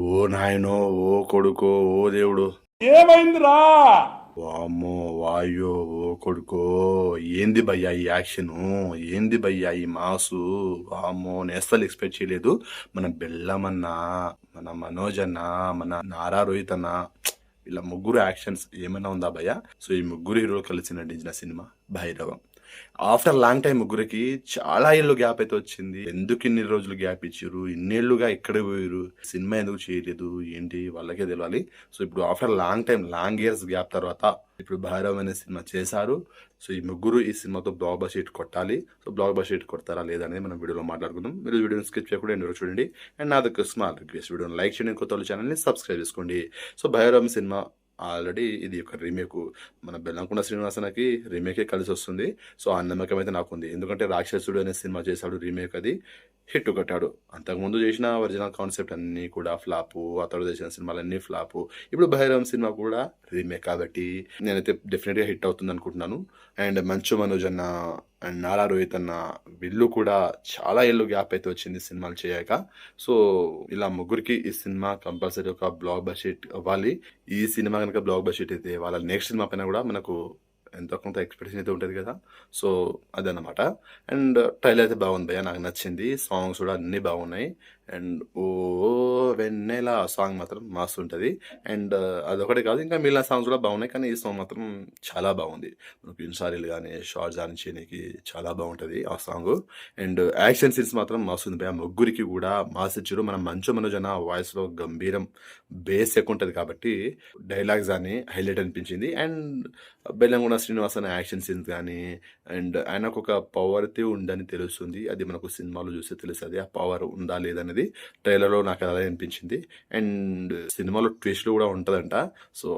ఓ నాయనో, ఓ కొడుకో, ఓ దేవుడు, ఏమైందిరా? వామ్మో వాయో, ఓ కొడుకో, ఏంది భయ్యా ఈ యాక్షను? ఏంది భయ్యా ఈ మాసు? వామ్మో, నేస్తలు ఎక్స్పెక్ట్ చేయలేదు. మన బెల్లమన్నా, మన మనోజ్ అన్న, మన నారా రోహిత్ అన్న, వీళ్ళ ముగ్గురు యాక్షన్స్ ఏమైనా ఉందా భయ్యా? సో ఈ ముగ్గురు హీరోలు కలిసి నటించిన cinema Bhairavam. After long time ముగ్గురికి చాలా ఏళ్ళు గ్యాప్ అయితే వచ్చింది. ఎందుకు ఇన్ని రోజులు గ్యాప్ ఇచ్చారు, ఇన్నేళ్లుగా ఎక్కడ పోయారు, సినిమా ఎందుకు చేయలేదు, ఏంటి వాళ్ళకే తెలియాలి. సో ఇప్పుడు after long time, long years gap తర్వాత ఇప్పుడు భైరవ్ అనే సినిమా చేశారు. సో ఈ ముగ్గురు ఈ సినిమాతో బ్లాక్ బస్టర్ హిట్ కొట్టాలి. సో బ్లాక్ బస్టర్ హిట్ కొడతారా లేదా అనేది మనం వీడియోలో మాట్లాడుకుందాం. మీరు వీడియోని స్కిప్ చేయకుండా ఎండ్ వరకు చూడండి. అండ్ నా దగ్గర స్మాల్ రిక్వెస్ట్, వీడియోని లైక్ చేయండి, కొత్త వాళ్ళ ఛానల్ని సబ్స్క్రైబ్ చేసుకోండి. సో భైరవం సినిమా ఆల్రెడీ ఇది ఒక రీమేక్, మన బెల్లంకొండ శ్రీనివాసనకి రీమేకే కలిసి వస్తుంది. సో ఆ నమ్మకం అయితే నాకుంది. ఎందుకంటే రాక్షసుడు అనే సినిమా చేశాడు, రీమేక్ అది హిట్ కొట్టాడు. అంతకుముందు చేసిన ఒరిజినల్ కాన్సెప్ట్ అన్నీ కూడా ఫ్లాపు, అతడు చేసిన సినిమాలన్నీ ఫ్లాపు. ఇప్పుడు భైరవం సినిమా కూడా రీమేక్ కాబట్టి నేనైతే డెఫినెట్గా హిట్ అవుతుంది అనుకుంటున్నాను. అండ్ మంచు మనోజ్ అన్న అండ్ నారా రోహిత్ అన్న వీళ్ళు కూడా చాలా ఏళ్ళు గ్యాప్ అయితే వచ్చింది సినిమాలు చేయక. సో ఇలా ముగ్గురికి ఈ సినిమా కంపల్సరీ ఒక బ్లాక్ బస్టర్ అవ్వాలి. ఈ సినిమా కనుక బ్లాక్ బస్టర్ అయితే వాళ్ళ నెక్స్ట్ సినిమా పైన కూడా మనకు ఎంతో కొంత ఎక్స్పెక్టేషన్ అయితే ఉంటుంది కదా. సో అదన్నమాట. అండ్ ట్రైలర్ అయితే బాగుంది భయ్య, నాకు నచ్చింది. సాంగ్స్ కూడా అన్నీ బాగున్నాయి. అండ్ ఓ వెన్నెల సాంగ్ మాత్రం మస్తు ఉంటుంది. అండ్ అదొకటి కాదు, ఇంకా మిగిలిన సాంగ్స్ కూడా బాగున్నాయి, కానీ ఈ సాంగ్ మాత్రం చాలా బాగుంది. మనకు ఇన్సారీలు కానీ షార్ట్స్ కానీ చేయడానికి చాలా బాగుంటుంది ఆ సాంగ్. అండ్ యాక్షన్ సీన్స్ మాత్రం మస్తు ఉంది భయ్య. ముగ్గురికి కూడా మాస్ ఇచ్చారు. మన మంచు మనోజ్ అన్న వాయిస్లో గంభీరం బేస్ ఎక్కువ ఉంటుంది కాబట్టి డైలాగ్స్ కానీ హైలైట్ అనిపించింది. అండ్ బెల్లంకొండ శ్రీనివాస్ అనే యాక్షన్ సీన్స్ కానీ, అండ్ ఆయనకు ఒక పవర్ అయితే ఉందని తెలుస్తుంది. అది మనకు సినిమాలో చూస్తే తెలుస్తుంది ఆ పవర్ ఉందా లేదనేది. ట్రైలర్లో నాకు అలా అనిపించింది. అండ్ సినిమాలో ట్విస్ట్లు కూడా ఉంటుందంట. సో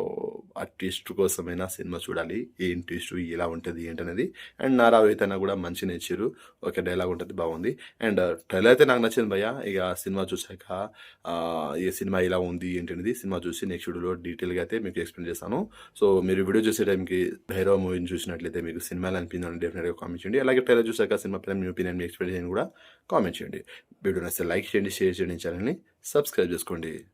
ఆ ట్విస్ట్ కోసమైనా సినిమా చూడాలి, ఏం ట్విస్ట్ ఎలా ఉంటుంది ఏంటనేది. అండ్ నారా రోహిత్ అన్న కూడా మంచిగా ఇచ్చారు, ఒక డైలాగ్ ఉంటుంది, బాగుంది. అండ్ ట్రైలర్ అయితే నాకు నచ్చింది భయ్య. ఇక సినిమా చూసాక ఈ సినిమా ఎలా ఉంది ఏంటనేది సినిమా చూసి నెక్స్ట్ వీడియోలో డీటెయిల్గా అయితే మీకు ఎక్స్ప్లెయిన్ చేస్తాను. సో మీరు వీడియో చూసే టైంకి భైరవ మూవీని చూసినట్లయితే మీకు సినిమాలు అనిపించిందని డెఫినెట్గా కామెంట్ చేయండి. అలాగే ట్రైలర్ చూసాక సినిమా పైన మీ ఒపీనియన్, మీ ఎక్స్ప్లెయిన్ కూడా కామెంట్ చేయండి. వీడియో నచ్చితే లైక్ చేయండి, షేర్ చేయండి, ఛానల్ని సబ్స్క్రైబ్ చేసుకోండి.